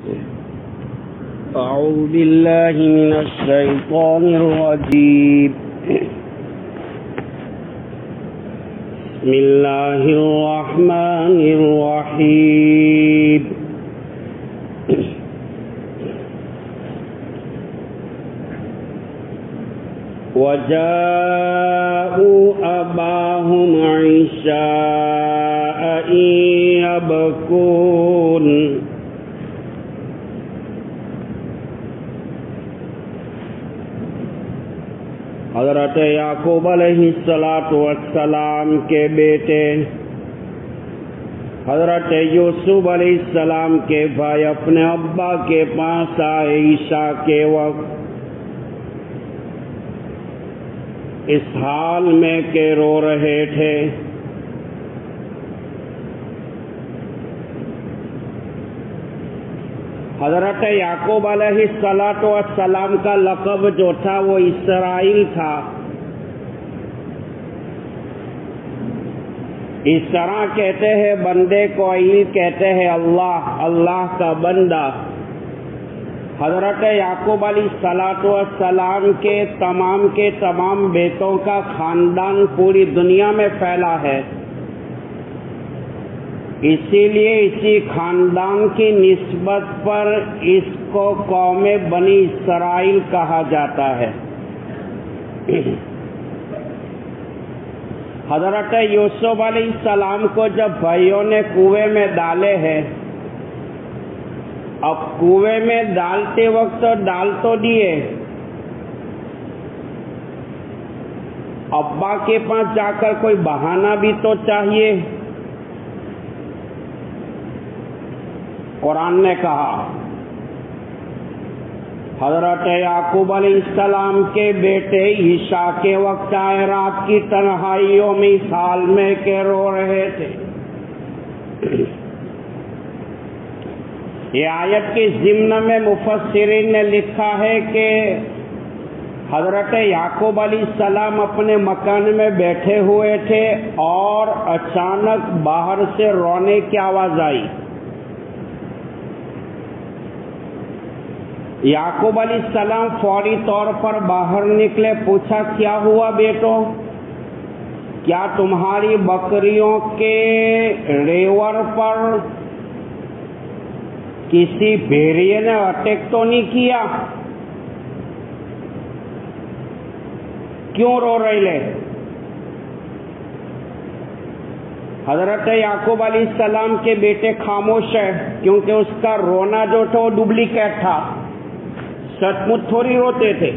أعوذ بالله من الشيطان الرجيم. بسم الله الرحمن الرحيم. وجاءوا أباهم عشاء يبكون. حضرت یعقوب علیہ السلام کے بیٹے حضرت یوسف علیہ السلام کے بھائی اپنے ابا کے پاس آئے عشاء کے وقت، اس حال میں کہ رو رہے تھے. حضرت یعقوب علیہ السلام کا لقب جو تھا وہ اسرائیل تھا. اس طرح کہتے ہیں بندے کو عیل کہتے ہیں اللہ کا بندہ. حضرت یعقوب علیہ السلام کے تمام بیٹوں کا خاندان پوری دنیا میں پھیلا ہے، اسی لیے اسی خاندان کی نسبت پر اس کو قوم بنی اسرائیل کہا جاتا ہے. حضرت یوسف علیہ السلام کو جب بھائیوں نے کنویں میں ڈالے ہیں، اب کنویں میں ڈالتے وقت ڈال تو دیے، ابا کے پاس جا کر کوئی بہانہ بھی تو چاہیے. قرآن نے کہا حضرت یعقوب علیہ السلام کے بیٹے عشاء کے وقت آئے رات کی تنہائیوں میں اس حال میں کہ رو رہے تھے. یہ آیت کی ضمن میں مفسرین نے لکھا ہے کہ حضرت یعقوب علیہ السلام اپنے مکان میں بیٹھے ہوئے تھے اور اچانک باہر سے رونے کی آواز آئی. یعقوب علیہ السلام فوری طور پر باہر نکلے، پوچھا کیا ہوا بیٹو، کیا تمہاری بکریوں کے ریور پر کسی بھیڑیے نے اٹیک تو نہیں کیا؟ کیوں رو رہے لے؟ حضرت یعقوب علیہ السلام کے بیٹے خاموش ہے، کیونکہ اس کا رونا جو تھا وہ ڈپلیکیٹ تھا، سچ مچ تھوڑی روتے تھے.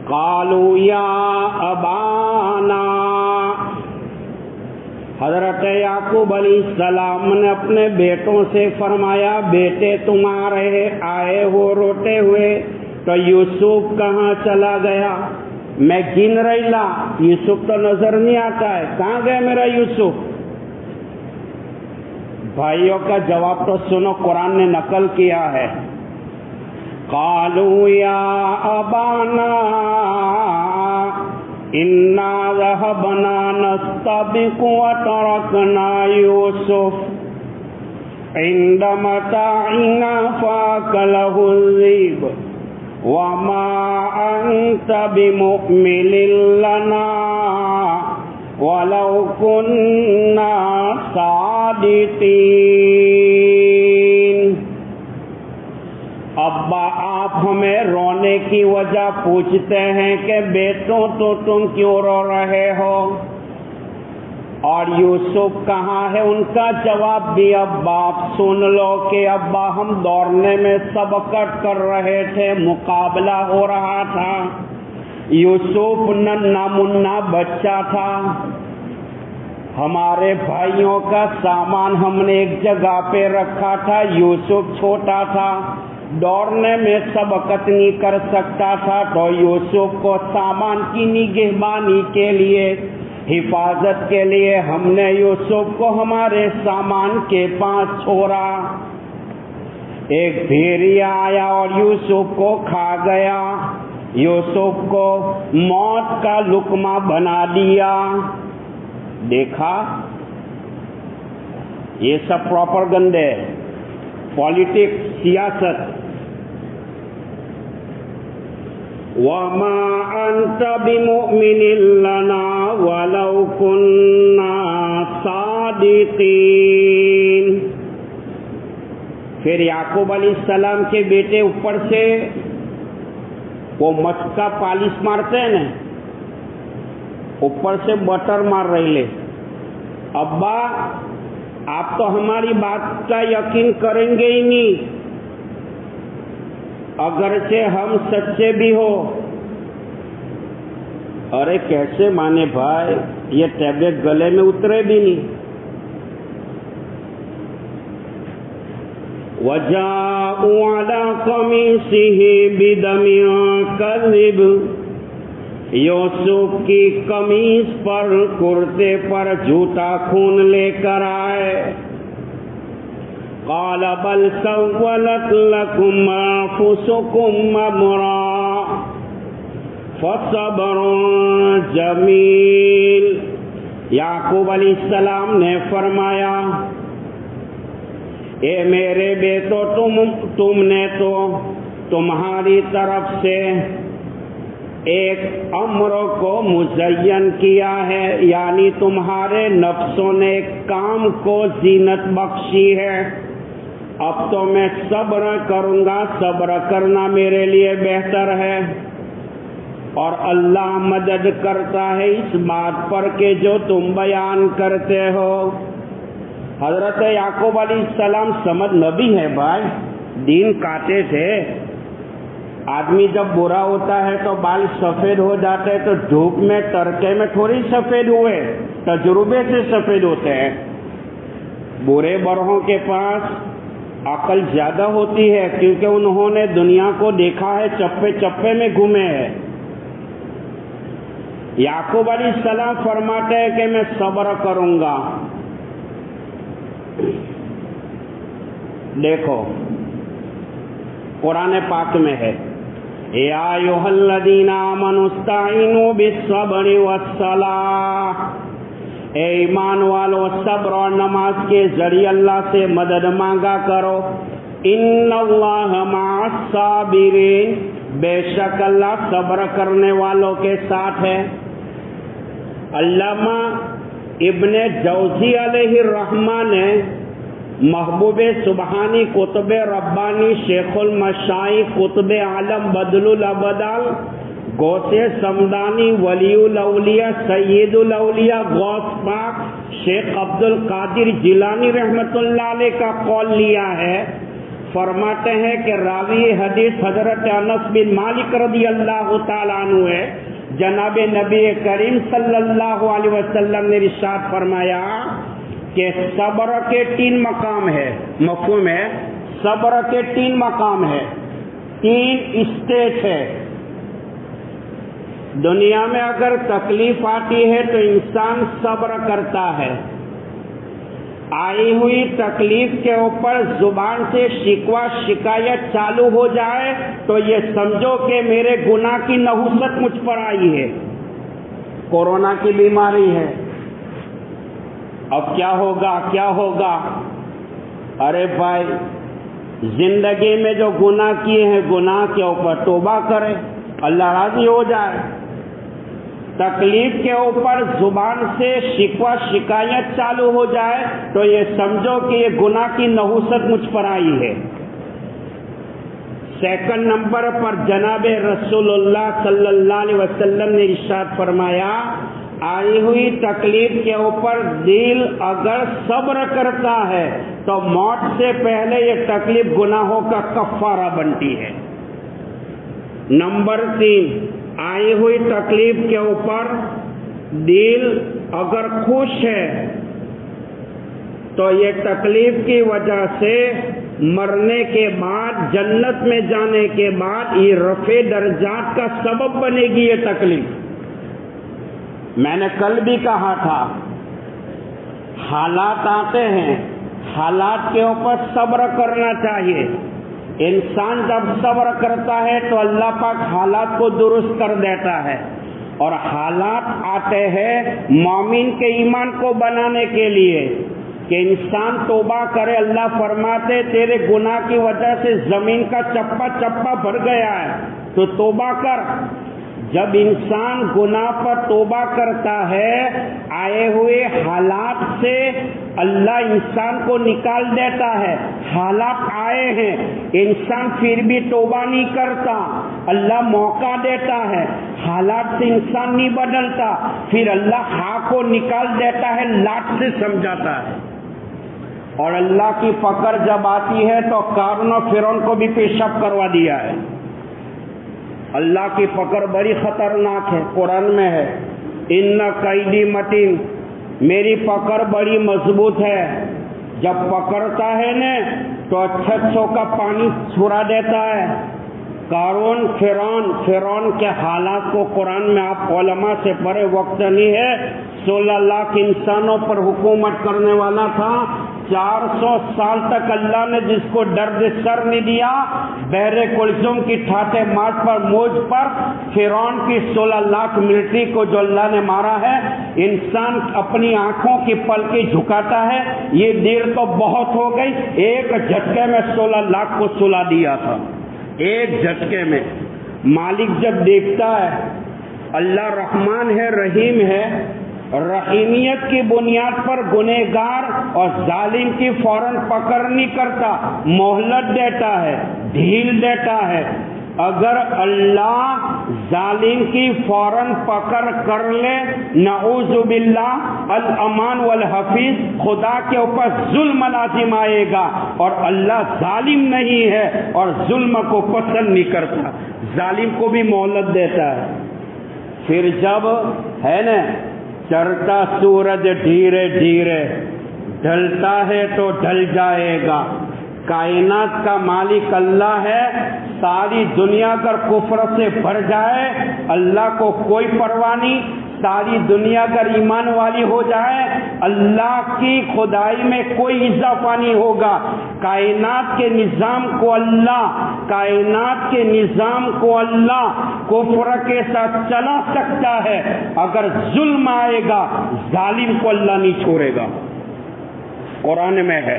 قالوا یا ابانا، حضرت یعقوب علیہ السلام نے اپنے بیٹوں سے فرمایا بیٹے تم آئے ہو روتے ہوئے، تو یوسف کہاں چلا گیا؟ میں گن رہی لا، یوسف تو نظر نہیں آتا ہے، کہاں گیا میرا یوسف؟ بھائیوں کا جواب تو سنو، قرآن نے نقل کیا ہے. قالوا یا ابانا انا ذهبنا نستبق وتركنا يوسف عند متاعنا فاكله الذئب وما انت بمؤمن لنا وَلَوْ كُنَّا صَادِقِينَ. ابا آپ ہمیں رونے کی وجہ پوچھتے ہیں کہ بیٹوں تو تم کیوں رو رہے ہو، اور یوسف کہاں ہے؟ ان کا جواب بھی ابا آپ سن لو کہ ابا ہم دوڑنے میں سبقت کر رہے تھے، مقابلہ ہو رہا تھا. یوسف ننھا منا بچہ تھا، ہمارے بھائیوں کا سامان ہم نے ایک جگہ پہ رکھا تھا، یوسف چھوٹا تھا، دوڑنے میں سبقت نہیں کر سکتا تھا، تو یوسف کو سامان کی نگہبانی کے لیے، حفاظت کے لیے ہم نے یوسف کو ہمارے سامان کے پاس چھوڑا. ایک بھیڑیا آیا اور یوسف کو کھا گیا، یوسف کو موت کا لقمہ بنا دیا. دیکھا یہ سب پروپیگنڈے، پالیٹکس، سیاست. وَمَا أَنْتَ بِمُؤْمِنٍ لَنَا وَلَوْ كُنَّا صَادِقِينَ. پھر یعقوب علیہ السلام کے بیٹے اوپر سے وہ مچ کا پالش مارتے ہیں نا، اوپر سے بٹر مار رہے لے. ابا آپ تو ہماری بات کا یقین کریں گے ہی نہیں اگرچہ ہم سچے بھی ہو. ارے کیسے مانے بھائی، یہ ٹیبلٹ گلے میں اترے بھی نہیں. وَجَاءُوا عَلَىٰ قَمِيصِهِ بِدَمٍ كَذِبٍ. یوسف کی قمیص پر، کرتے پر جھوٹا خون لے کر آئے. قال بل سولت لكم انفسكم امرا فصبر جمیل. یعقوب علیہ السلام نے فرمایا، اے میرے بیٹو، تم نے تو تمہاری طرف سے ایک امر کو مزین کیا ہے، یعنی تمہارے نفسوں نے ایک کام کو زینت بخشی ہے. اب تو میں صبر کروں گا، صبر کرنا میرے لیے بہتر ہے. اور اللہ مدد کرتا ہے اس بات پر کہ جو تم بیان کرتے ہو. حضرت یعقوب علیہ السلام سمجھ نبی ہے بھائی، دین کاتے تھے. آدمی جب برا ہوتا ہے تو بال سفید ہو جاتے ہیں، تو دھوپ میں تڑکے میں تھوڑی سفید ہوئے، تجربے سے سفید ہوتے ہیں. برے بروں کے پاس عقل زیادہ ہوتی ہے کیونکہ انہوں نے دنیا کو دیکھا ہے، چپے چپے میں گھومے ہیں. یعقوب علیہ السلام فرماتے ہیں کہ میں صبر کروں گا. دیکھو قرآن پاک میں ہے، یا ایھا الذین آمنوا استعینوا بالصبر والصلاۃ. اے ایمان والو، صبر اور نماز کے ذریعے اللہ سے مدد مانگا کرو. ان اللہ مع الصابرین، بے شک اللہ صبر کرنے والوں کے ساتھ ہے. علامہ ابن جوزی علیہ الرحمہ نے محبوب سبحانی، قطب ربانی، شیخ المشائخ، قطب عالم، بدل الابدال، غوث سمدانی، ولی الاولیاء، سید الاولیاء، غوث پاک شیخ عبد القادر جیلانی رحمۃ اللہ علیہ کا قول لیا ہے. فرماتے ہیں کہ راوی حدیث حضرت انس بن مالک رضی اللہ تعالیٰ عنہ ہے. جناب نبی کریم صلی اللہ علیہ وسلم نے ارشاد فرمایا کہ صبر کے 3 مقام ہے. مفہوم ہے، صبر کے 3 مقام ہے، 3 اسٹیج ہے. دنیا میں اگر تکلیف آتی ہے تو انسان صبر کرتا ہے. آئی ہوئی تکلیف کے اوپر زبان سے شکوہ شکایت چالو ہو جائے تو یہ سمجھو کہ میرے گناہ کی نحوست مجھ پر آئی ہے. کورونا کی بیماری ہے، اب کیا ہوگا کیا ہوگا. ارے بھائی، زندگی میں جو گناہ کیے ہیں گناہ کے اوپر توبہ کرے، اللہ راضی ہو جائے. تکلیف کے اوپر زبان سے شکوہ شکایت چالو ہو جائے تو یہ سمجھو کہ یہ گناہ کی نحوست مجھ پر آئی ہے. سیکنڈ نمبر پر جناب رسول اللہ صلی اللہ علیہ وسلم نے ارشاد فرمایا، آئی ہوئی تکلیف کے اوپر دل اگر صبر کرتا ہے تو موت سے پہلے یہ تکلیف گناہوں کا کفارہ بنتی ہے. نمبر 3، آئی ہوئی تکلیف کے اوپر دل اگر خوش ہے تو یہ تکلیف کی وجہ سے مرنے کے بعد، جنت میں جانے کے بعد یہ رفع درجات کا سبب بنے گی یہ تکلیف. میں نے کل بھی کہا تھا، حالات آتے ہیں، حالات کے اوپر صبر کرنا چاہیے. انسان جب صبر کرتا ہے تو اللہ پاک حالات کو درست کر دیتا ہے. اور حالات آتے ہیں مومن کے ایمان کو بنانے کے لیے. کہ انسان توبہ کرے، اللہ فرماتے تیرے گناہ کی وجہ سے زمین کا چپا چپا بھر گیا ہے تو توبہ کر۔ جب انسان گناہ پر توبہ کرتا ہے، آئے ہوئے حالات سے اللہ انسان کو نکال دیتا ہے۔ حالات آئے ہیں، انسان پھر بھی توبہ نہیں کرتا، اللہ موقع دیتا ہے، حالات سے انسان نہیں بدلتا، پھر اللہ ہاں کو نکال دیتا ہے، لاٹ سے سمجھاتا ہے۔ اور اللہ کی پکڑ جب آتی ہے تو قارون و فرعون کو بھی پیشاب کروا دیا ہے۔ اللہ کی پکڑ بڑی خطرناک ہے، قرآن میں ہے ان قیدی متین، میری پکڑ بڑی مضبوط ہے۔ جب پکڑتا ہے نا تو اچھوں کا پانی چھڑا دیتا ہے۔ قارون فرعون کے حالات کو قرآن میں آپ علماء سے پڑھے، وقت نہیں ہے۔ 16 لاکھ انسانوں پر حکومت کرنے والا تھا، 400 سال تک اللہ نے جس کو درد سر نہیں دیا، بحر کلثوم کی ٹھاٹھے مارچ پر موج پر فرعون کی 16 لاکھ ملٹری کو جو اللہ نے مارا ہے، انسان اپنی آنکھوں کی پلکیں جھکاتا ہے، یہ دیر تو بہت ہو گئی، ایک جھٹکے میں 16 لاکھ کو سلا دیا تھا، ایک جھٹکے میں۔ مالک جب دیکھتا ہے اللہ رحمان ہے، رحیم ہے، رحیمیت کی بنیاد پر گنہگار اور ظالم کی فوراً پکڑ نہیں کرتا، مہلت دیتا ہے، ڈھیل دیتا ہے۔ اگر اللہ ظالم کی فوراً پکڑ کر لے، نعوذ باللہ، الامان والحفیظ، خدا کے اوپر ظلم لازم آئے گا، اور اللہ ظالم نہیں ہے اور ظلم کو پسند نہیں کرتا، ظالم کو بھی مہلت دیتا ہے۔ پھر جب ہے نا چڑھتا سورج دھیرے دھیرے ڈھلتا ہے تو ڈھل جائے گا، کائنات کا مالک اللہ ہے، ساری دنیا اگر کفر سے بھر جائے اللہ کو کوئی پرواہ نہیں، ساری دنیا اگر ایمان والی ہو جائے اللہ کی خدائی میں کوئی اضافہ نہیں ہوگا۔ کائنات کے نظام کو اللہ کفر کے ساتھ چلا سکتا ہے، اگر ظلم آئے گا ظالم کو اللہ نہیں چھوڑے گا۔ قرآن میں ہے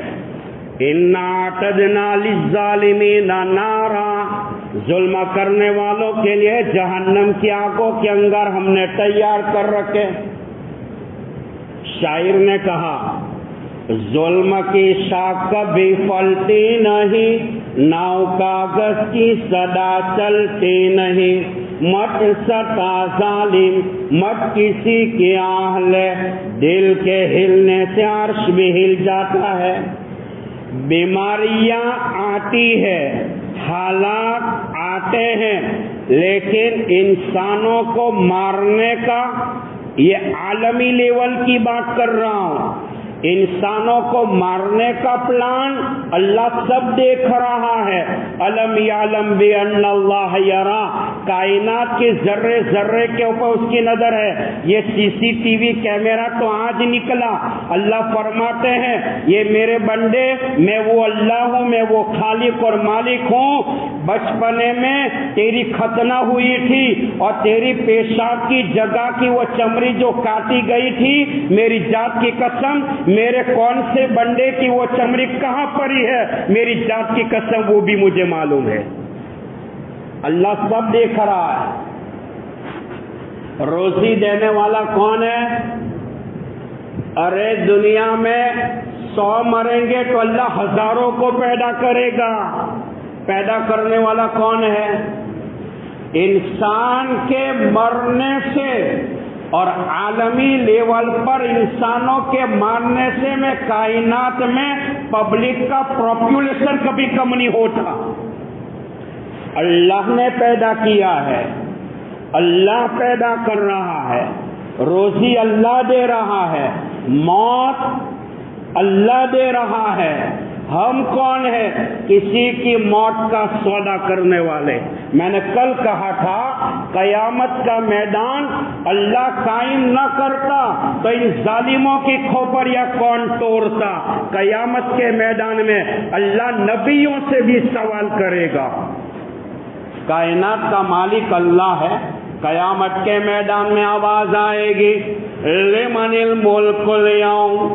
اِنَّا اعْتَدْنَا لِلظَّالِمِينَ نَارًا، ظلم کرنے والوں کے لیے جہنم کی آگوں کے انگار ہم نے تیار کر رکھے۔ شاعر نے کہا ظلم کی شاخ کبھی پھلتی نہیں، ناؤ کاغذ کی صدا چلتی نہیں، مت ستا ظالم مت کسی کی آہ لے، دل کے ہلنے سے عرش بھی ہل جاتا ہے۔ بیماریاں آتی ہے، حالات آتے ہیں، لیکن انسانوں کو مارنے کا، یہ عالمی لیول کی بات کر رہا ہوں، انسانوں کو مارنے کا پلان اللہ سب دیکھ رہا ہے۔ الم یعلم بان اللہ یرا، کائنات کے ذرے ذرے کے اوپر اس کی نظر ہے۔ یہ CCTV کیمرہ تو آج نکلا، اللہ فرماتے ہیں یہ میرے بندے، میں وہ اللہ ہوں، میں وہ خالق اور مالک ہوں۔ بچپنے میں تیری ختنہ ہوئی تھی اور تیری پیشاب کی جگہ کی وہ چمڑی جو کاٹی گئی تھی، میری ذات کی قسم میرے کون سے بندے کی وہ چمڑی کہاں پڑی ہے، میری ذات کی قسم وہ بھی مجھے معلوم ہے۔ اللہ سب دیکھ رہا ہے۔ روزی دینے والا کون ہے؟ ارے دنیا میں 100 مریں گے تو اللہ ہزاروں کو پیدا کرے گا۔ پیدا کرنے والا کون ہے؟ انسان کے مرنے سے اور عالمی لیول پر انسانوں کے مارنے سے میں کائنات میں پبلک کا پاپولیشن کبھی کم نہیں ہوتا۔ اللہ نے پیدا کیا ہے، اللہ پیدا کر رہا ہے، روزی اللہ دے رہا ہے، موت اللہ دے رہا ہے۔ ہم کون ہیں؟ کسی کی موت کا سودا کرنے والے۔ میں نے کل کہا تھا قیامت کا میدان اللہ قائم نہ کرتا تو ان ظالموں کی کھوپڑیاں کون توڑتا۔ قیامت کے میدان میں اللہ نبیوں سے بھی سوال کرے گا۔ کائنات کا مالک اللہ ہے۔ قیامت کے میدان میں آواز آئے گی لمن الملک اليوم،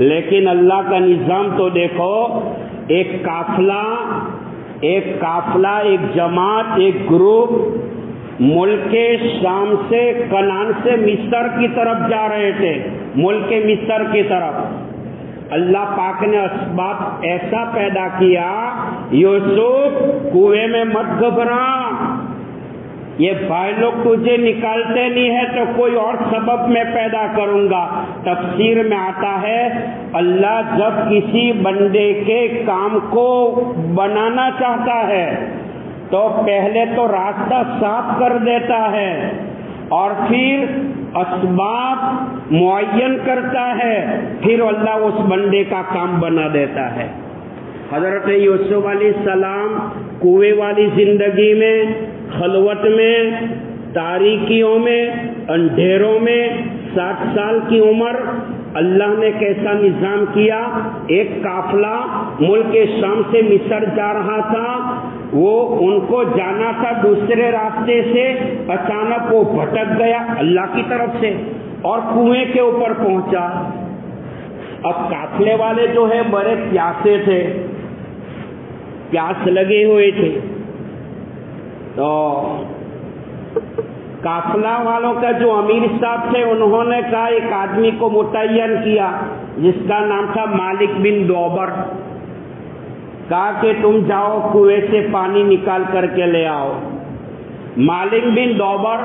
لیکن اللہ کا نظام تو دیکھو، ایک قافلہ، ایک جماعت، ایک گروپ ملک شام سے، کنعان سے مصر کی طرف جا رہے تھے، ملک مصر کی طرف۔ اللہ پاک نے اسباب ایسا پیدا کیا، یوسف کنویں میں مت گھبرا، یہ بھائی لوگ تجھے نکالتے نہیں ہے تو کوئی اور سبب میں پیدا کروں گا۔ تفسیر میں آتا ہے اللہ جب کسی بندے کے کام کو بنانا چاہتا ہے تو پہلے تو راستہ صاف کر دیتا ہے اور پھر اسباب معین کرتا ہے، پھر اللہ اس بندے کا کام بنا دیتا ہے۔ حضرت یوسف علیہ السلام کنویں والی زندگی میں، خلوت میں، تاریکیوں میں، اندھیروں میں، 60 سال کی عمر، اللہ نے کیسا نظام کیا۔ ایک قافلہ ملک شام سے مصر جا رہا تھا، وہ ان کو جانا تھا دوسرے راستے سے، اچانک وہ بھٹک گیا اللہ کی طرف سے اور کنویں کے اوپر پہنچا۔ اب قافلے والے جو ہے بڑے پیاسے تھے، پیاس لگے ہوئے تھے، تو قافلہ والوں کا جو امیر صاحب تھے انہوں نے کہا، ایک آدمی کو متعین کیا جس کا نام تھا مالک بن دوبر، کہا کہ تم جاؤ کنویں سے پانی نکال کر کے لے آؤ۔ مالک بن دوبر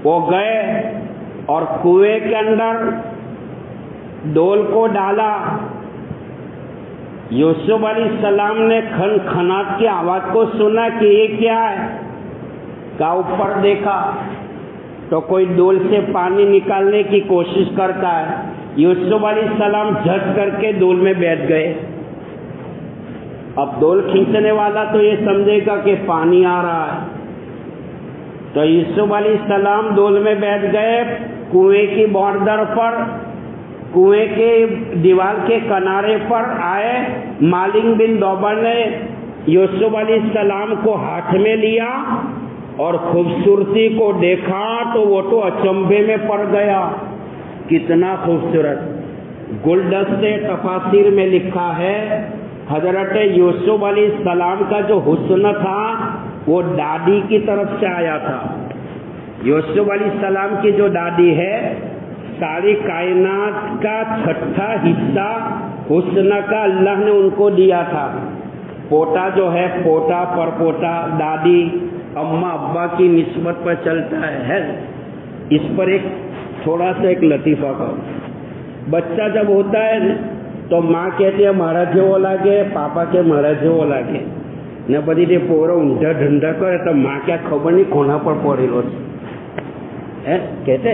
وہ گئے اور کنویں کے اندر ڈول کو ڈالا۔ یوسف علیہ السلام نے کھن کھناٹ کی آواز کو سنا کہ یہ کیا ہے، کہا اوپر دیکھا تو کوئی ڈول سے پانی نکالنے کی کوشش کرتا ہے۔ یوسف علیہ السلام جھٹ کر کے ڈول میں بیٹھ گئے۔ اب ڈول کھینچنے والا تو یہ سمجھے گا کہ پانی آ رہا ہے، تو یوسف علیہ السلام ڈول میں بیٹھ گئے، کنویں کی بارڈر پر، کنویں کے دیوار کے کنارے پر آئے۔ مالک بن دوبر نے یوسف علیہ السلام کو ہاتھ میں لیا اور خوبصورتی کو دیکھا تو وہ تو اچنبھے میں پڑ گیا، کتنا خوبصورت۔ گلدستے تفاسیر میں لکھا ہے حضرت یوسف علیہ السلام کا جو حسن تھا وہ دادی کی طرف سے آیا تھا۔ یوسف علیہ السلام کی جو دادی ہے، ساری کائنات کا چھٹا حصہ حسن کا اللہ نے ان کو دیا تھا۔ پوتا جو ہے، پوتا پر پوتا، دادی اماں ابا کی نسبت پر چلتا ہے۔ اس پر ایک تھوڑا سا ایک لطیفہ کرو۔ بچہ جب ہوتا ہے تو ماں کہتی ہے مارا જેવો લાગે, પાપા કે મારા જેવો લાગે ને બધી તે પોરો ઊંધા ઢંઢા કરે તો માં ક્યાં ખબર નહીં કોના પર પડેલો છે કહેતે।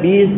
20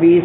20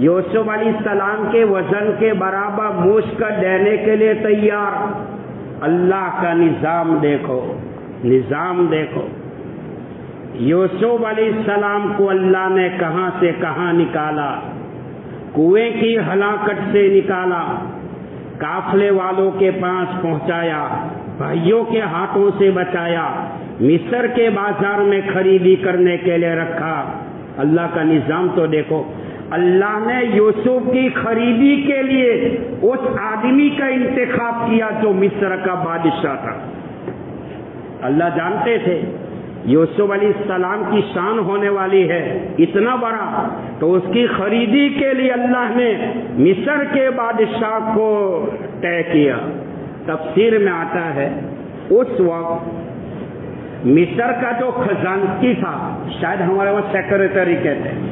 یوسف علیہ السلام کے وزن کے برابر مشک دینے کے لیے تیار. اللہ کا نظام دیکھو، نظام دیکھو. یوسف علیہ السلام کو اللہ نے کہاں سے کہاں نکالا، کنویں کی ہلاکت سے نکالا، قافلے والوں کے پاس پہنچایا، بھائیوں کے ہاتھوں سے بچایا، مصر کے بازار میں خریدی کرنے کے لیے رکھا. اللہ کا نظام تو دیکھو. اللہ نے یوسف کی خریدی کے لیے اس آدمی کا انتخاب کیا جو مصر کا بادشاہ تھا. اللہ جانتے تھے یوسف علیہ السلام کی شان ہونے والی ہے اتنا بڑا، تو اس کی خریدی کے لیے اللہ نے مصر کے بادشاہ کو طے کیا. تفسیر میں آتا ہے اس وقت مصر کا جو خزانچی تھا، شاید ہمارے وہ سیکرٹری کہتے ہیں،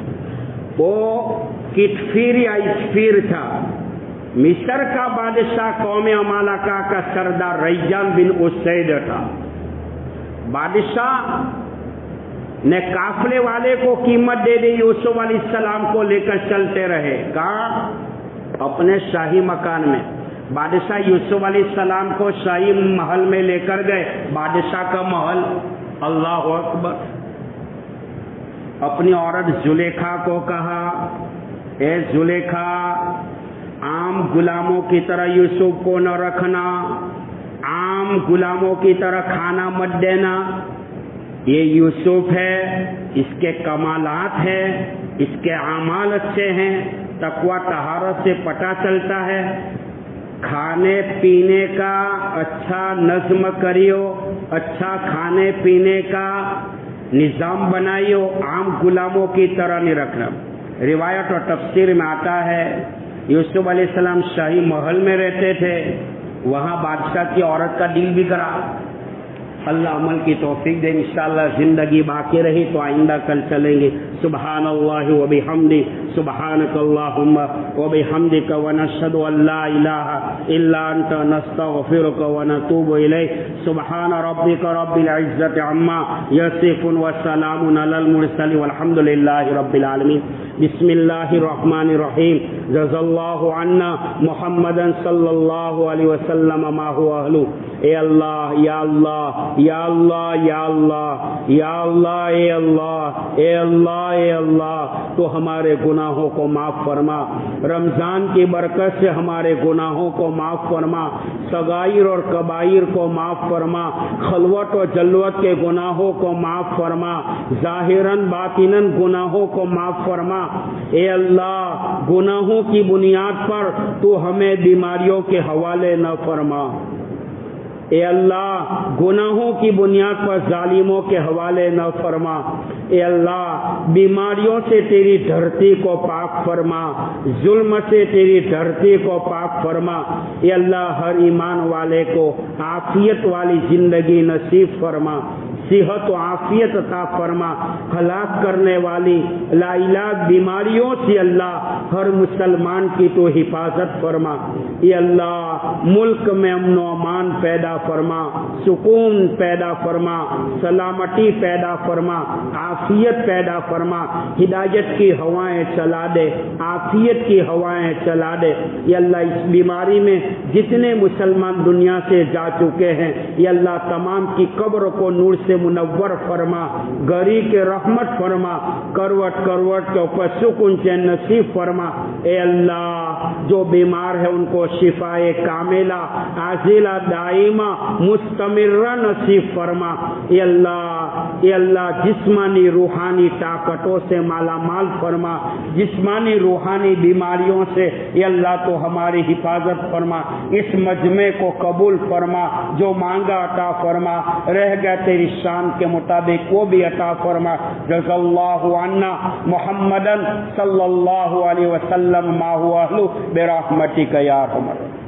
وہ کتفیر یا اسفیر تھا. مصر کا بادشاہ قوم عمالقہ کا سردار ریان بن اسید تھا. بادشاہ نے قافلے والے کو قیمت دے دی، یوسف علیہ السلام کو لے کر چلتے رہے. کہاں؟ اپنے شاہی مکان میں. بادشاہ یوسف علیہ السلام کو شاہی محل میں لے کر گئے. بادشاہ کا محل. اللہ اکبر. اپنی عورت زلیخا کو کہا، اے زلیخا، عام غلاموں کی طرح یوسف کو نہ رکھنا، عام غلاموں کی طرح کھانا مت دینا. یہ یوسف ہے، اس کے کمالات ہیں، اس کے اعمال اچھے ہیں، تقوی طہارت سے پتہ چلتا ہے. کھانے پینے کا اچھا نظم کریو، اچھا کھانے پینے کا نظام بنائیو، عام غلاموں کی طرح نہیں رکھنا. روایت اور تفسیر میں آتا ہے یوسف علیہ السلام شاہی محل میں رہتے تھے، وہاں بادشاہ کی عورت کا دل بگڑا. اللہ عمل کی توفیق دے. انشاءاللہ زندگی باقی رہی تو آئندہ کل چلیں گے. سبحان اللہ و بحمدہ، سبحانک اللہم و بحمدک ونشہد ان لا الہ الا انت نستغفرک ونتوب الیک. سبحان ربک رب العزت عما یصفون وسلام علی المرسلین والحمد للہ رب العالمین. بسم اللہ الرحمن الرحیم. جزا اللہ عنا محمد صلی اللہ علیہ وسلم ما هو اہلہ. اے اللہ، یا اللہ، یا اللہ، یا اللہ، یا اللہ، اے اللہ، اے اللہ، اے اللہ، تو ہمارے گناہوں کو معاف فرما. رمضان کی برکت سے ہمارے گناہوں کو معاف فرما، صغائر اور کبائر کو معاف فرما، خلوت اور جلوت کے گناہوں کو معاف فرما، ظاہراً باطناً گناہوں کو معاف فرما. اے اللہ، گناہوں کی بنیاد پر تو ہمیں بیماریوں کے حوالے نہ فرما. اے اللہ، گناہوں کی بنیاد پر ظالموں کے حوالے نہ فرما. اے اللہ، بیماریوں سے تیری دھرتی کو پاک فرما، ظلم سے تیری دھرتی کو پاک فرما. اے اللہ، ہر ایمان والے کو عافیت والی زندگی نصیب فرما، صحت و عافیت عطا فرما. ہلاک کرنے والی لا علاج بیماریوں سے اللہ ہر مسلمان کی تو حفاظت فرما. اے اللہ، ملک میں امن و امان پیدا فرما، سکون پیدا فرما، سلامتی پیدا فرما، عافیت پیدا فرما. ہدایت کی ہوائیں چلا دے، عافیت کی ہوائیں چلا دے. یا اللہ، اس بیماری میں جتنے مسلمان دنیا سے جا چکے ہیں، یا اللہ تمام کی قبر کو نور سے منور فرما، گھری کے رحمت فرما، کروٹ کروٹ کے اوپر سکون سے نصیب فرما. اے اللہ، جو بیمار ہے ان کو شفائے کاملہ عاجلہ دائمہ مستمرہ نصیب فرما. اے اللہ، جسمانی روحانی طاقتوں سے مالا مال فرما، جسمانی روحانی بیماریوں سے اے اللہ تو ہماری حفاظت فرما. اس مجمع کو قبول فرما، جو مانگا عطا فرما، رہ گیا تیری شان کے مطابق وہ بھی عطا فرما. جزا اللہ عنا محمدن صلی اللہ علیہ وسلم ما هو اہلہ برحمتک یا ارحم الراحمین.